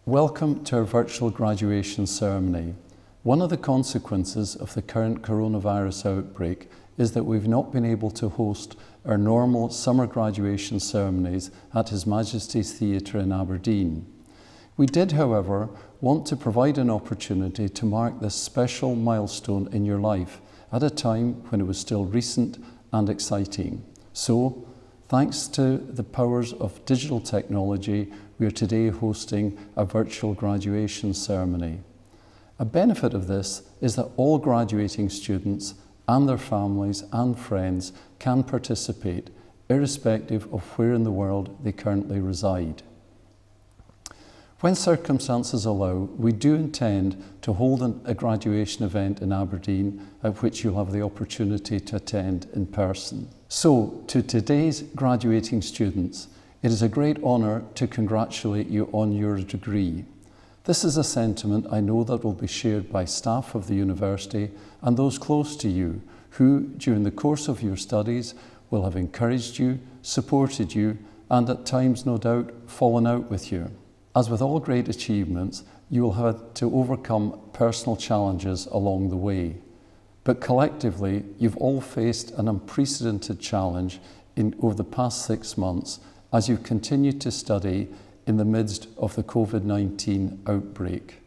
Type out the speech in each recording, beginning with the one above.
Welcome to our virtual graduation ceremony. One of the consequences of the current coronavirus outbreak is that we've not been able to host our normal summer graduation ceremonies at His Majesty's Theatre in Aberdeen. We did, however, want to provide an opportunity to mark this special milestone in your life at a time when it was still recent and exciting. So, thanks to the powers of digital technology, we are today hosting a virtual graduation ceremony. A benefit of this is that all graduating students and their families and friends can participate, irrespective of where in the world they currently reside. When circumstances allow, we do intend to hold a graduation event in Aberdeen at which you'll have the opportunity to attend in person. So, to today's graduating students, it is a great honour to congratulate you on your degree. This is a sentiment I know that will be shared by staff of the university and those close to you who, during the course of your studies, will have encouraged you, supported you, and at times, no doubt, fallen out with you. As with all great achievements, you will have to overcome personal challenges along the way. But collectively, you've all faced an unprecedented challenge over the past 6 months as you continue to study in the midst of the COVID-19 outbreak.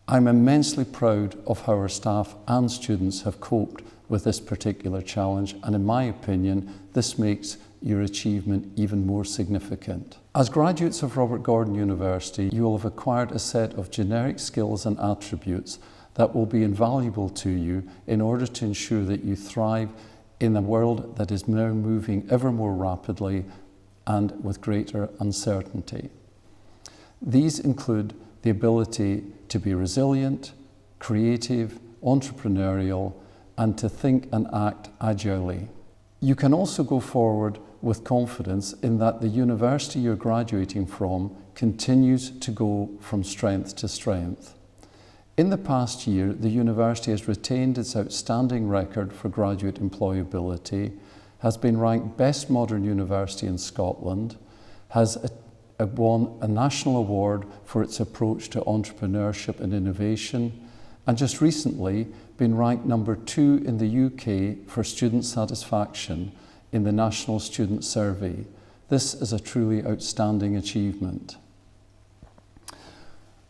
I'm immensely proud of how our staff and students have coped with this particular challenge, and in my opinion, this makes your achievement even more significant. As graduates of Robert Gordon University, you will have acquired a set of generic skills and attributes that will be invaluable to you in order to ensure that you thrive in a world that is now moving ever more rapidly and with greater uncertainty. These include the ability to be resilient, creative, entrepreneurial, and to think and act agilely. You can also go forward with confidence in that the university you're graduating from continues to go from strength to strength. In the past year, the university has retained its outstanding record for graduate employability, has been ranked Best Modern University in Scotland, has won a national award for its approach to entrepreneurship and innovation, and just recently been ranked number 2 in the UK for student satisfaction in the National Student Survey. This is a truly outstanding achievement.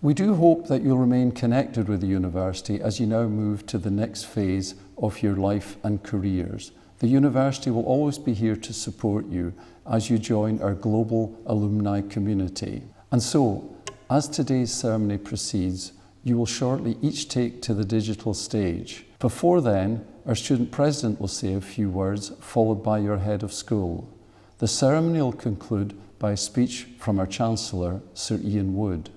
We do hope that you'll remain connected with the university as you now move to the next phase of your life and careers. The university will always be here to support you as you join our global alumni community. And so, as today's ceremony proceeds, you will shortly each take to the digital stage. Before then, our student president will say a few words, followed by your head of school. The ceremony will conclude by a speech from our Chancellor, Sir Ian Wood.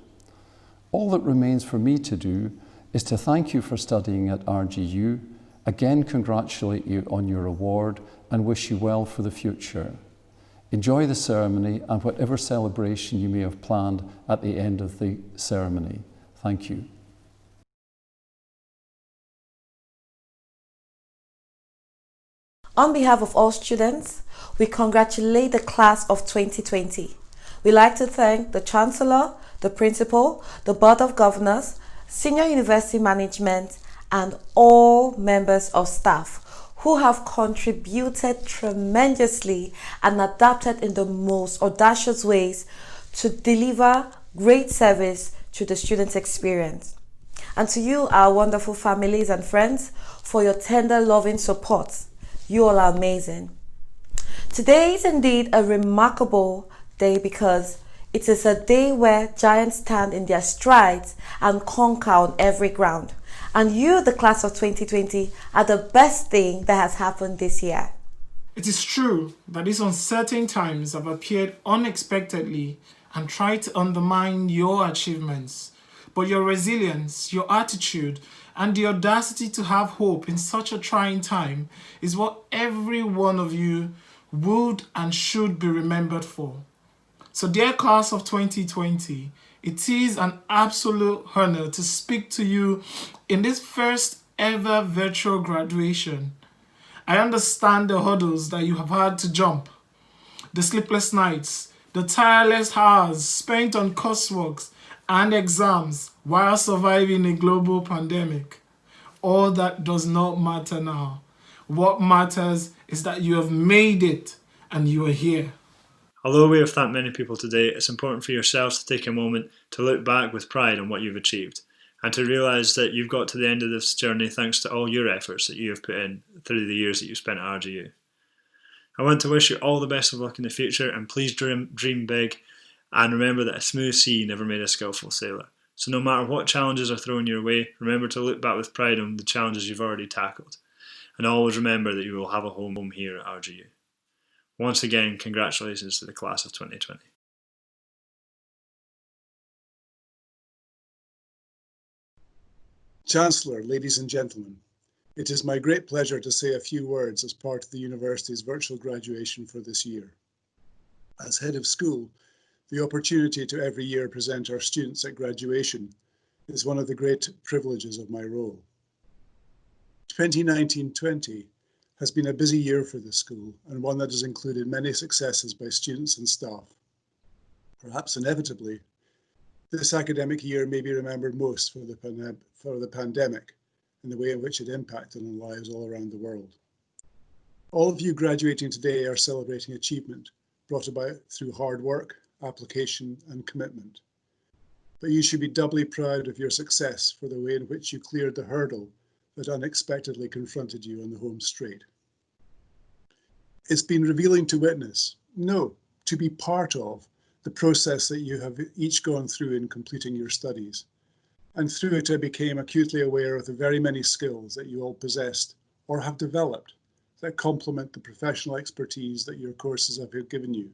All that remains for me to do is to thank you for studying at RGU, again congratulate you on your award, and wish you well for the future. Enjoy the ceremony and whatever celebration you may have planned at the end of the ceremony. Thank you. On behalf of all students, we congratulate the class of 2020. We'd like to thank the Chancellor, the Principal, the Board of Governors, Senior University Management, and all members of staff who have contributed tremendously and adapted in the most audacious ways to deliver great service to the students' experience. And to you, our wonderful families and friends, for your tender, loving support. You all are amazing. Today is indeed a remarkable day because it is a day where giants stand in their strides and conquer on every ground. And you, the class of 2020, are the best thing that has happened this year. It is true that these uncertain times have appeared unexpectedly and tried to undermine your achievements. But your resilience, your attitude, and the audacity to have hope in such a trying time is what every one of you would and should be remembered for. So dear class of 2020, it is an absolute honor to speak to you in this first ever virtual graduation. I understand the hurdles that you have had to jump, the sleepless nights, the tireless hours spent on coursework, and exams while surviving a global pandemic. All that does not matter now. What matters is that you have made it and you are here. Although we have thanked many people today, it's important for yourselves to take a moment to look back with pride on what you've achieved and to realise that you've got to the end of this journey thanks to all your efforts that you have put in through the years that you've spent at RGU. I want to wish you all the best of luck in the future, and please dream big, and remember that a smooth sea never made a skillful sailor. So no matter what challenges are thrown your way, remember to look back with pride on the challenges you've already tackled, and always remember that you will have a home here at RGU. Once again, congratulations to the class of 2020. Chancellor, ladies and gentlemen, it is my great pleasure to say a few words as part of the university's virtual graduation for this year. As head of school, the opportunity to every year present our students at graduation is one of the great privileges of my role. 2019-20 has been a busy year for the school, and one that has included many successes by students and staff. Perhaps inevitably, this academic year may be remembered most for the pandemic and the way in which it impacted on lives all around the world. All of you graduating today are celebrating achievement brought about through hard work, application, and commitment. But you should be doubly proud of your success for the way in which you cleared the hurdle that unexpectedly confronted you on the home straight. It's been revealing to witness, no, to be part of, the process that you have each gone through in completing your studies. And through it, I became acutely aware of the very many skills that you all possessed or have developed that complement the professional expertise that your courses have given you.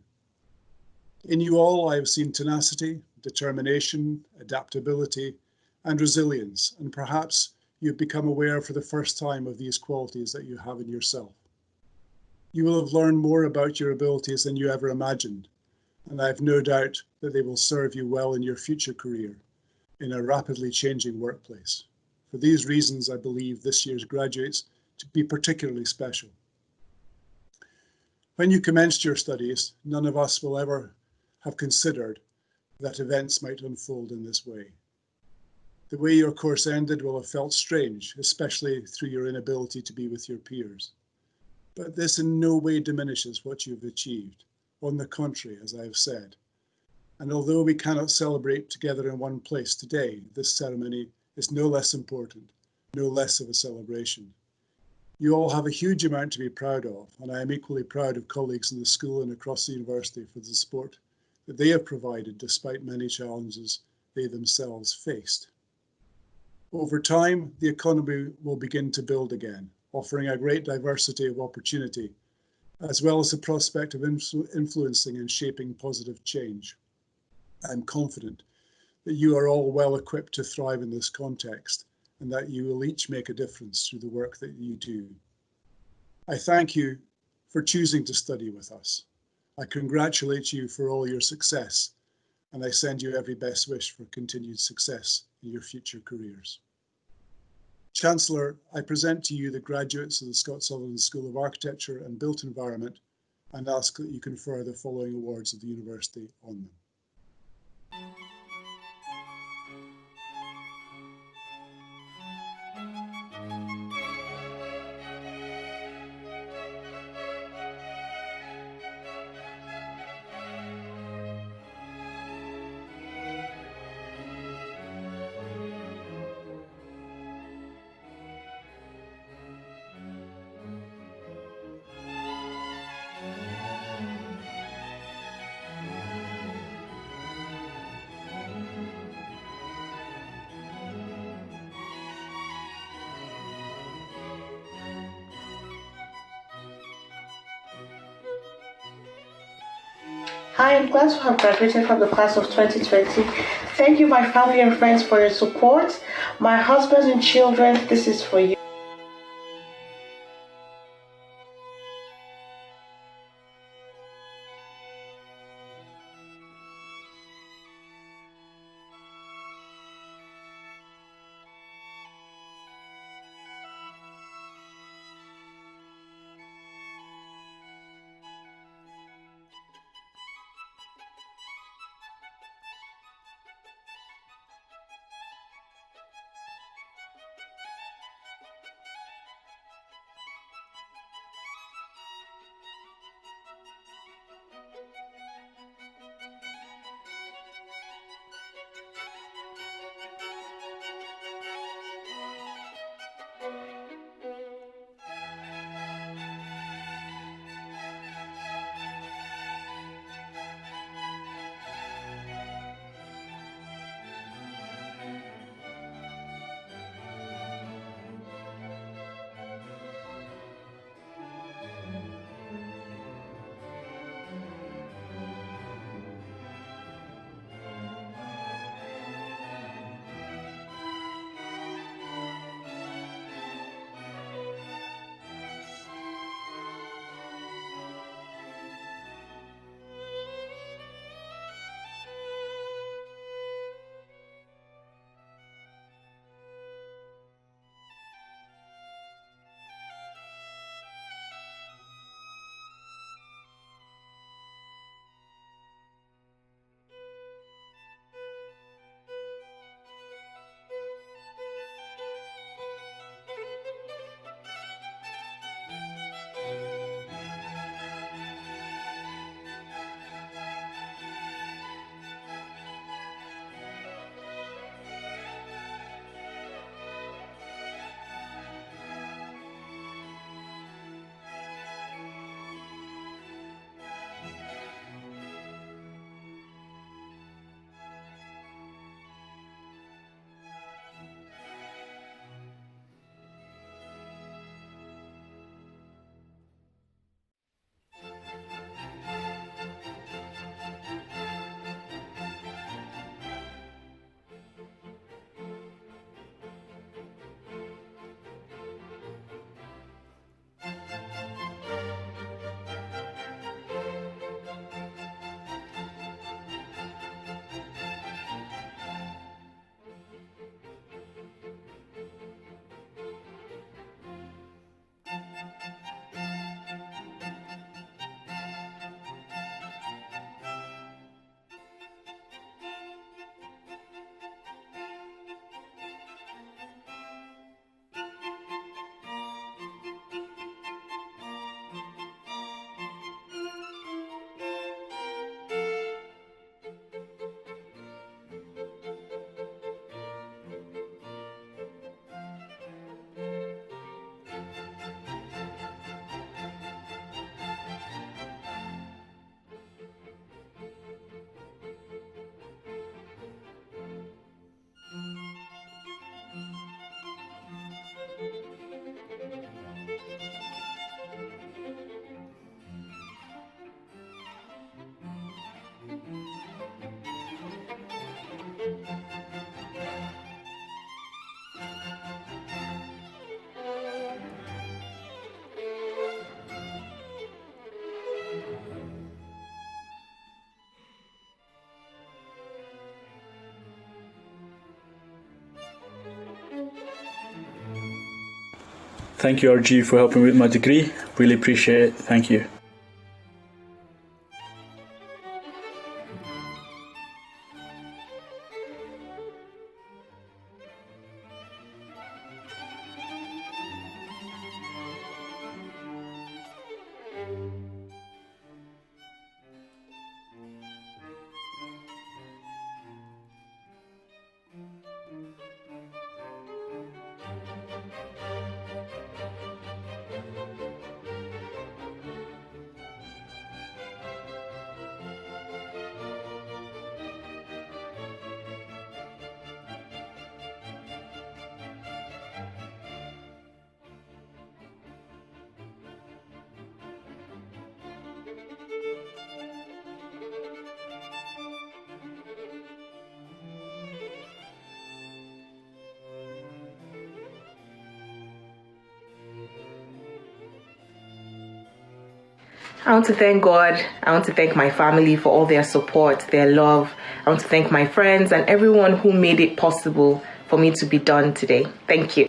In you all, I have seen tenacity, determination, adaptability, and resilience, and perhaps you've become aware for the first time of these qualities that you have in yourself. You will have learned more about your abilities than you ever imagined, and I have no doubt that they will serve you well in your future career in a rapidly changing workplace. For these reasons, I believe this year's graduates to be particularly special. When you commenced your studies, none of us will ever have considered that events might unfold in this way. The way your course ended will have felt strange, especially through your inability to be with your peers. But this in no way diminishes what you've achieved. On the contrary, as I have said. And although we cannot celebrate together in one place today, this ceremony is no less important, no less of a celebration. You all have a huge amount to be proud of, and I am equally proud of colleagues in the school and across the university for the support that they have provided despite many challenges they themselves faced. Over time, the economy will begin to build again, offering a great diversity of opportunity, as well as the prospect of influencing and shaping positive change. I'm confident that you are all well equipped to thrive in this context and that you will each make a difference through the work that you do. I thank you for choosing to study with us. I congratulate you for all your success, and I send you every best wish for continued success in your future careers. Chancellor, I present to you the graduates of the Sutherland School of Architecture and Built Environment and ask that you confer the following awards of the university on them. I am glad to have graduated from the class of 2020. Thank you, my family and friends, for your support. My husband and children, this is for you. Thank you, RGU, for helping me with my degree. Really appreciate it. Thank you. I want to thank God. I want to thank my family for all their support, their love. I want to thank my friends and everyone who made it possible for me to be done today. Thank you.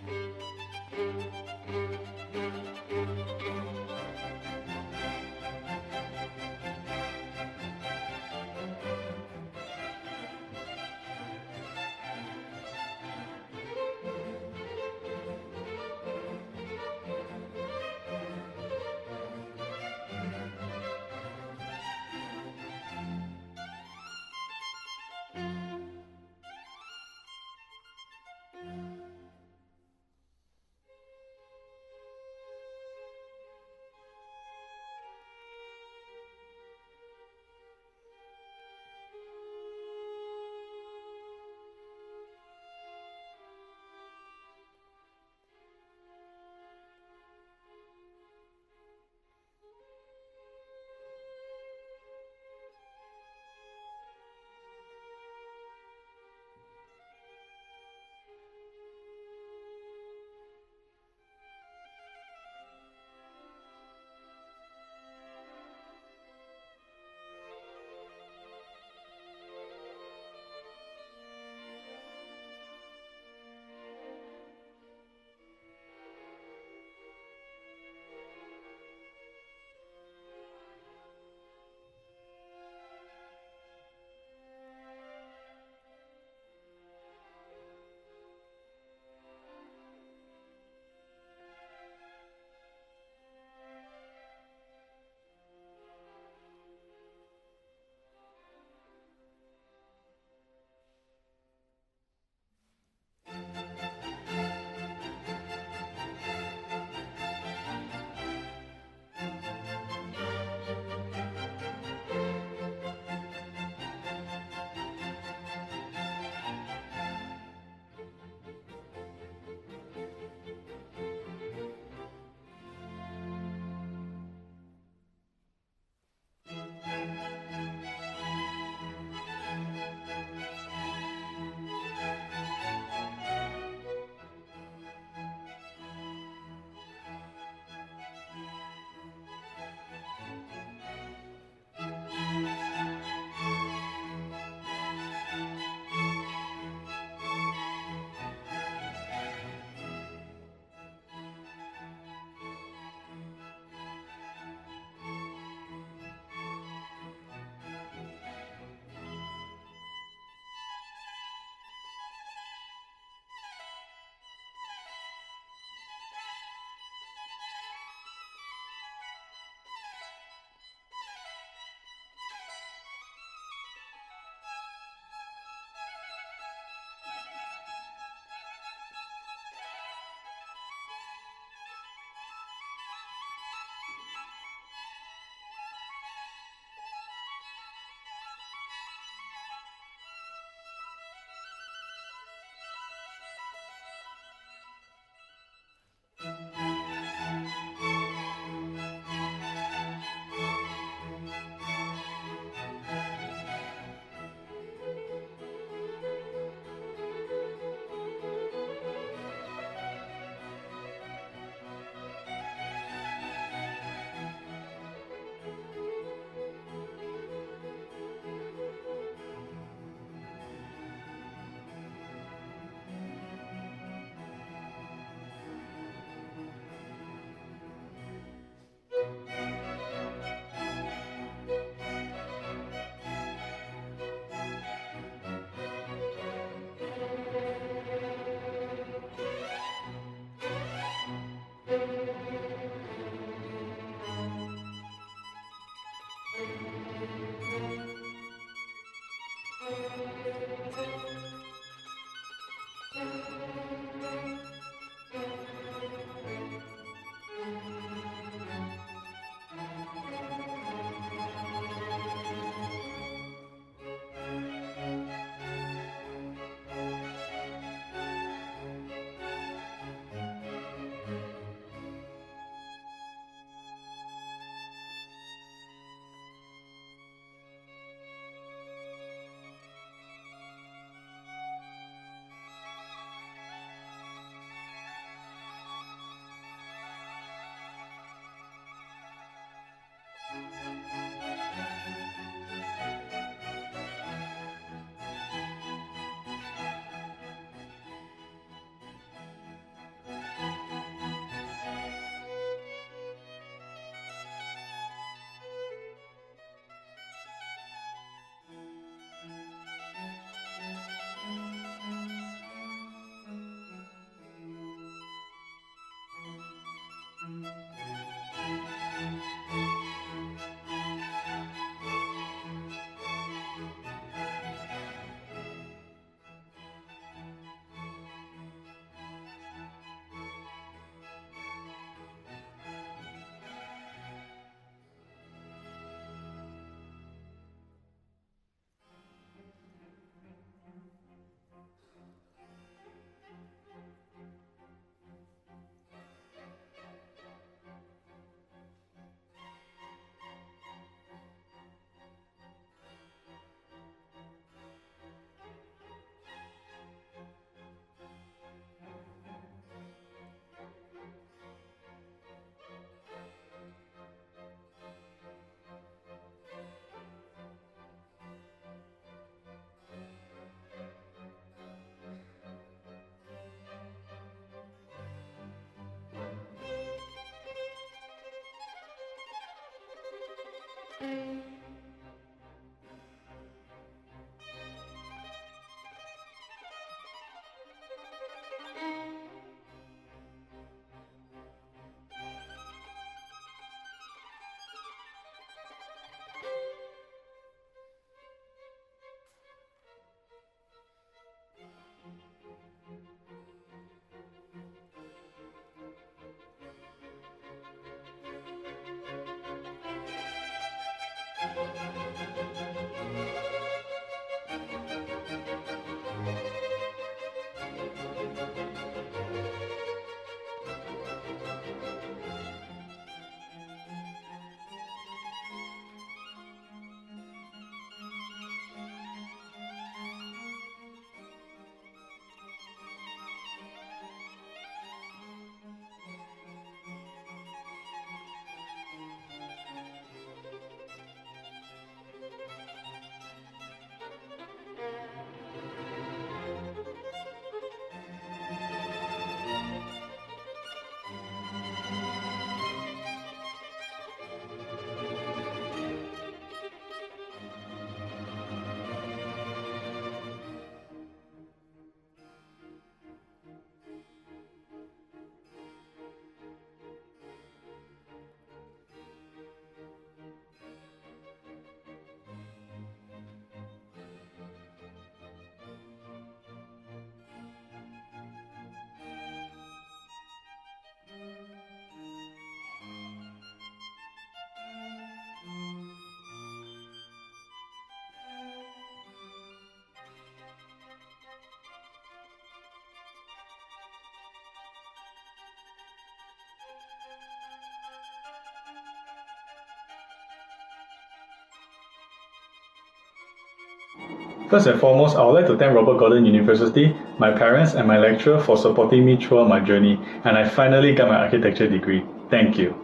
First and foremost, I would like to thank Robert Gordon University, my parents, and my lecturer for supporting me throughout my journey, and I finally got my architecture degree. Thank you.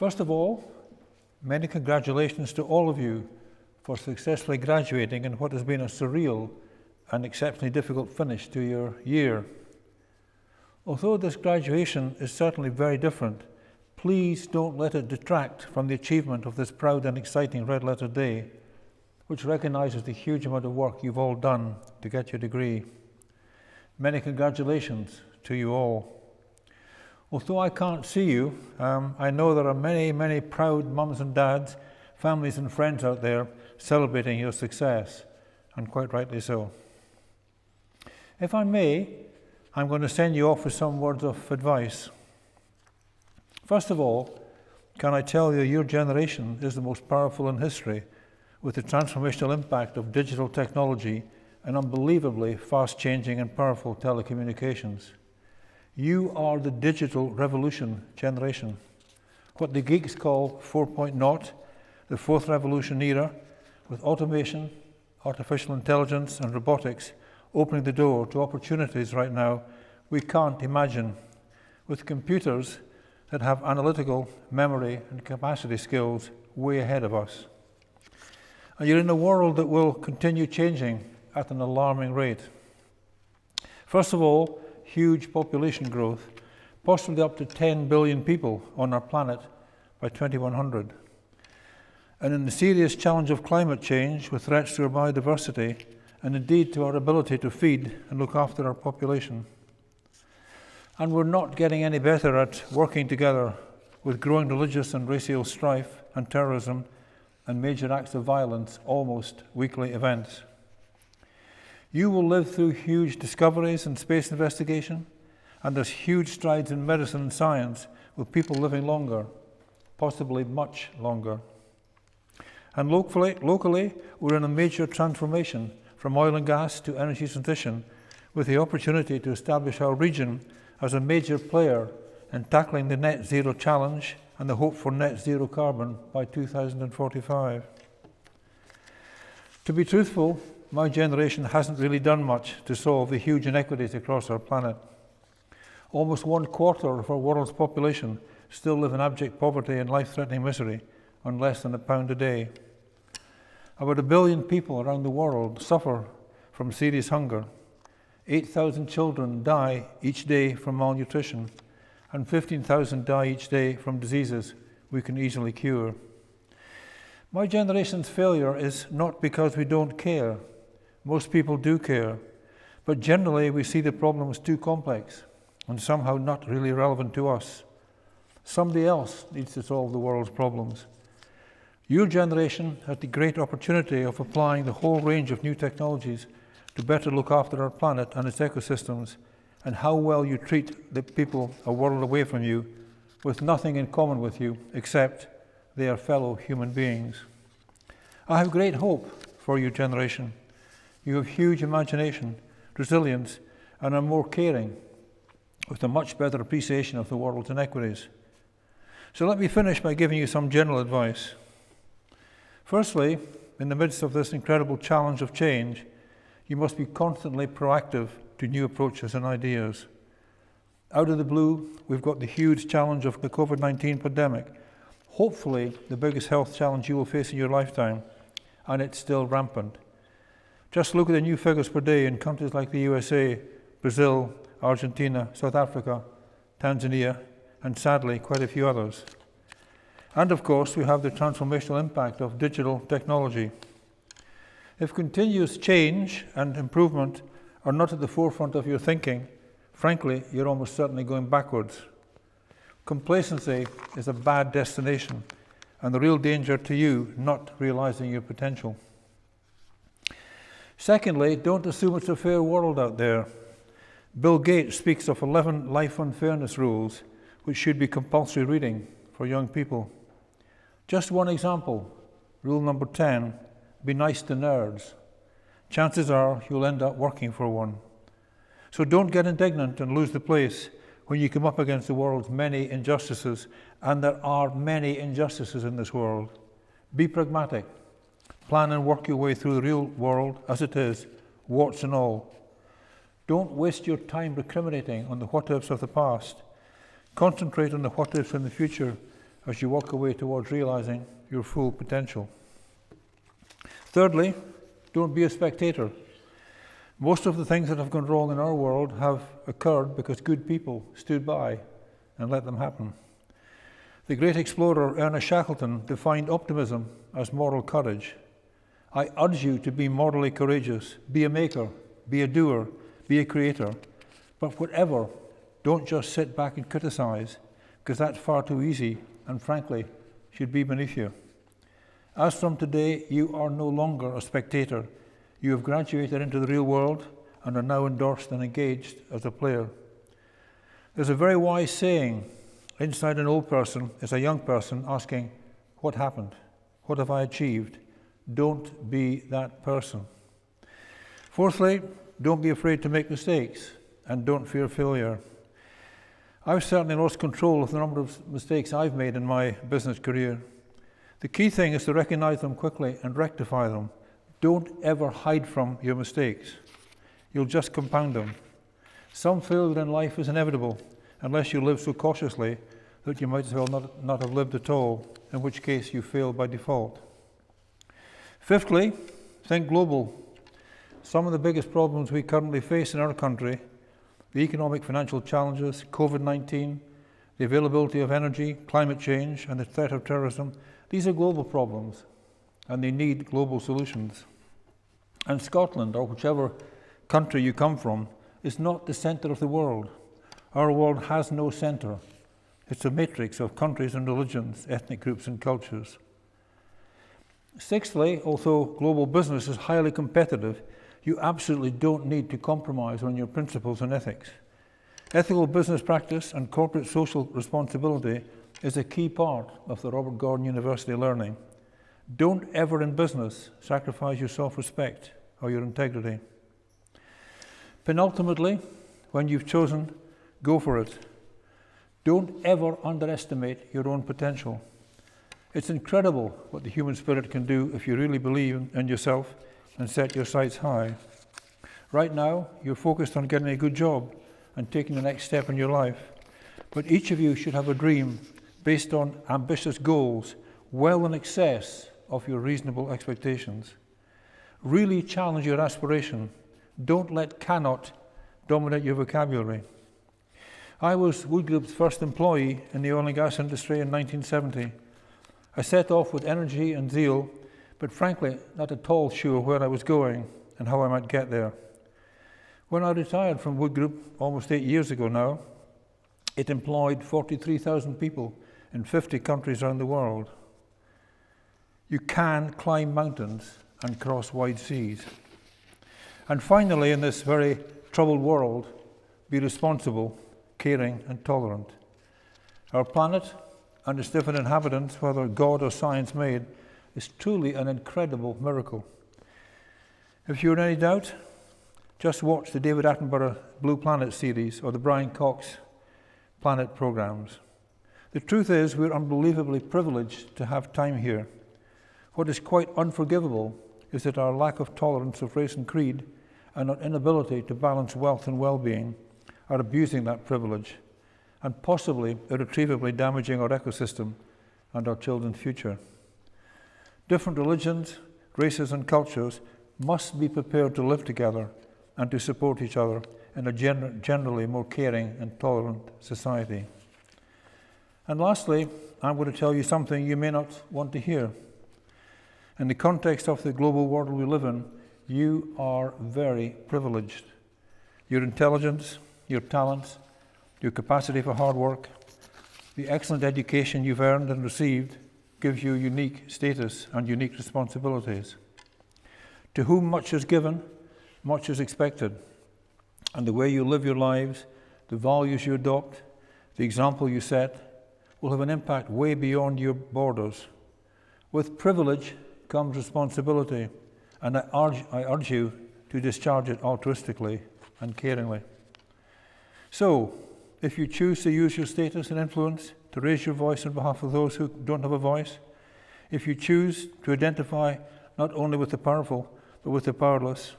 First of all, many congratulations to all of you for successfully graduating in what has been a surreal and exceptionally difficult finish to your year. Although this graduation is certainly very different, please don't let it detract from the achievement of this proud and exciting Red Letter Day, which recognises the huge amount of work you've all done to get your degree. Many congratulations to you all. Although I can't see you, I know there are many, many proud mums and dads, families and friends out there celebrating your success, and quite rightly so. If I may, I'm going to send you off with some words of advice. First of all, can I tell you your generation is the most powerful in history, with the transformational impact of digital technology and unbelievably fast-changing and powerful telecommunications. You are the digital revolution generation, what the geeks call 4.0, the fourth revolution era, with automation, artificial intelligence and robotics opening the door to opportunities right now we can't imagine, with computers that have analytical, memory and capacity skills way ahead of us. And you're in a world that will continue changing at an alarming rate. First of all, huge population growth, possibly up to 10 billion people on our planet by 2100. and in the serious challenge of climate change with threats to our biodiversity and indeed to our ability to feed and look after our population. And we're not getting any better at working together with growing religious and racial strife and terrorism and major acts of violence, almost weekly events. You will live through huge discoveries in space investigation, and there's huge strides in medicine and science with people living longer, possibly much longer. And locally, we're in a major transformation from oil and gas to energy transition, with the opportunity to establish our region as a major player in tackling the net zero challenge and the hope for net zero carbon by 2045. To be truthful, my generation hasn't really done much to solve the huge inequities across our planet. Almost 1/4 of our world's population still live in abject poverty and life-threatening misery on less than £1 a day. About 1 billion people around the world suffer from serious hunger. 8,000 children die each day from malnutrition, and 15,000 die each day from diseases we can easily cure. My generation's failure is not because we don't care. Most people do care, but generally we see the problem as too complex and somehow not really relevant to us. Somebody else needs to solve the world's problems. Your generation had the great opportunity of applying the whole range of new technologies to better look after our planet and its ecosystems, and how well you treat the people a world away from you with nothing in common with you except they are fellow human beings. I have great hope for your generation. You have huge imagination, resilience, and are more caring, with a much better appreciation of the world's inequities. So let me finish by giving you some general advice. Firstly, in the midst of this incredible challenge of change, you must be constantly proactive to new approaches and ideas. Out of the blue, we've got the huge challenge of the COVID-19 pandemic, hopefully the biggest health challenge you will face in your lifetime, and it's still rampant. Just look at the new figures per day in countries like the USA, Brazil, Argentina, South Africa, Tanzania, and sadly, quite a few others. And of course, we have the transformational impact of digital technology. If continuous change and improvement are not at the forefront of your thinking, frankly, you're almost certainly going backwards. Complacency is a bad destination, and the real danger to you not realizing your potential. Secondly, don't assume it's a fair world out there. Bill Gates speaks of 11 life unfairness rules, which should be compulsory reading for young people. Just one example, rule number 10, be nice to nerds. Chances are you'll end up working for one. So don't get indignant and lose the place when you come up against the world's many injustices, and there are many injustices in this world. Be pragmatic. Plan and work your way through the real world as it is, warts and all. Don't waste your time recriminating on the what-ifs of the past. Concentrate on the what-ifs in the future as you walk away towards realizing your full potential. Thirdly, don't be a spectator. Most of the things that have gone wrong in our world have occurred because good people stood by and let them happen. The great explorer Ernest Shackleton defined optimism as moral courage. I urge you to be morally courageous. Be a maker, be a doer, be a creator. But whatever, don't just sit back and criticize, because that's far too easy and frankly should be beneath you. As from today, you are no longer a spectator. You have graduated into the real world and are now endorsed and engaged as a player. There's a very wise saying, inside an old person is a young person asking, what happened? What have I achieved? Don't be that person. Fourthly, don't be afraid to make mistakes and don't fear failure. I've certainly lost control of the number of mistakes I've made in my business career. The key thing is to recognize them quickly and rectify them. Don't ever hide from your mistakes. You'll just compound them. Some failure in life is inevitable unless you live so cautiously that you might as well not have lived at all, in which case you fail by default. Fifthly, think global. Some of the biggest problems we currently face in our country, the economic financial challenges, COVID-19, the availability of energy, climate change, and the threat of terrorism, these are global problems. and they need global solutions. And Scotland, or whichever country you come from, is not the centre of the world. Our world has no centre. It's a matrix of countries and religions, ethnic groups and cultures. Sixthly, although global business is highly competitive, you absolutely don't need to compromise on your principles and ethics. Ethical business practice and corporate social responsibility is a key part of the Robert Gordon University learning. Don't ever in business sacrifice your self-respect or your integrity. Penultimately, when you've chosen, go for it. Don't ever underestimate your own potential. It's incredible what the human spirit can do if you really believe in yourself and set your sights high. Right now, you're focused on getting a good job and taking the next step in your life. But each of you should have a dream based on ambitious goals, well in excess of your reasonable expectations. Really challenge your aspiration. Don't let cannot dominate your vocabulary. I was Wood Group's first employee in the oil and gas industry in 1970. I set off with energy and zeal, but frankly, not at all sure where I was going and how I might get there. When I retired from Wood Group almost 8 years ago now, it employed 43,000 people in 50 countries around the world. You can climb mountains and cross wide seas. And finally, in this very troubled world, be responsible, caring and tolerant. Our planet and its different inhabitants, whether God or science made, is truly an incredible miracle. If you're in any doubt, just watch the David Attenborough Blue Planet series or the Brian Cox Planet programs. The truth is, we're unbelievably privileged to have time here. What is quite unforgivable is that our lack of tolerance of race and creed and our inability to balance wealth and well-being are abusing that privilege and possibly irretrievably damaging our ecosystem and our children's future. Different religions, races and cultures must be prepared to live together and to support each other in a generally more caring and tolerant society. And lastly, I'm going to tell you something you may not want to hear. In the context of the global world we live in, you are very privileged. Your intelligence, your talents, your capacity for hard work, the excellent education you've earned and received gives you unique status and unique responsibilities. To whom much is given, much is expected. And the way you live your lives, the values you adopt, the example you set, will have an impact way beyond your borders. With privilege comes responsibility, and I urge you to discharge it altruistically and caringly. So, if you choose to use your status and influence to raise your voice on behalf of those who don't have a voice, if you choose to identify not only with the powerful, but with the powerless,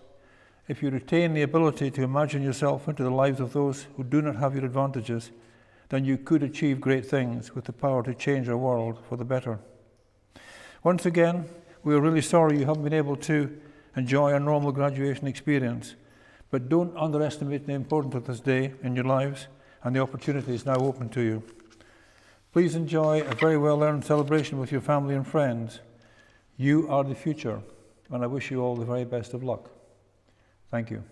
if you retain the ability to imagine yourself into the lives of those who do not have your advantages, then you could achieve great things with the power to change our world for the better. Once again, we are really sorry you haven't been able to enjoy a normal graduation experience, but don't underestimate the importance of this day in your lives and the opportunities now open to you. Please enjoy a very well-earned celebration with your family and friends. You are the future, and I wish you all the very best of luck. Thank you.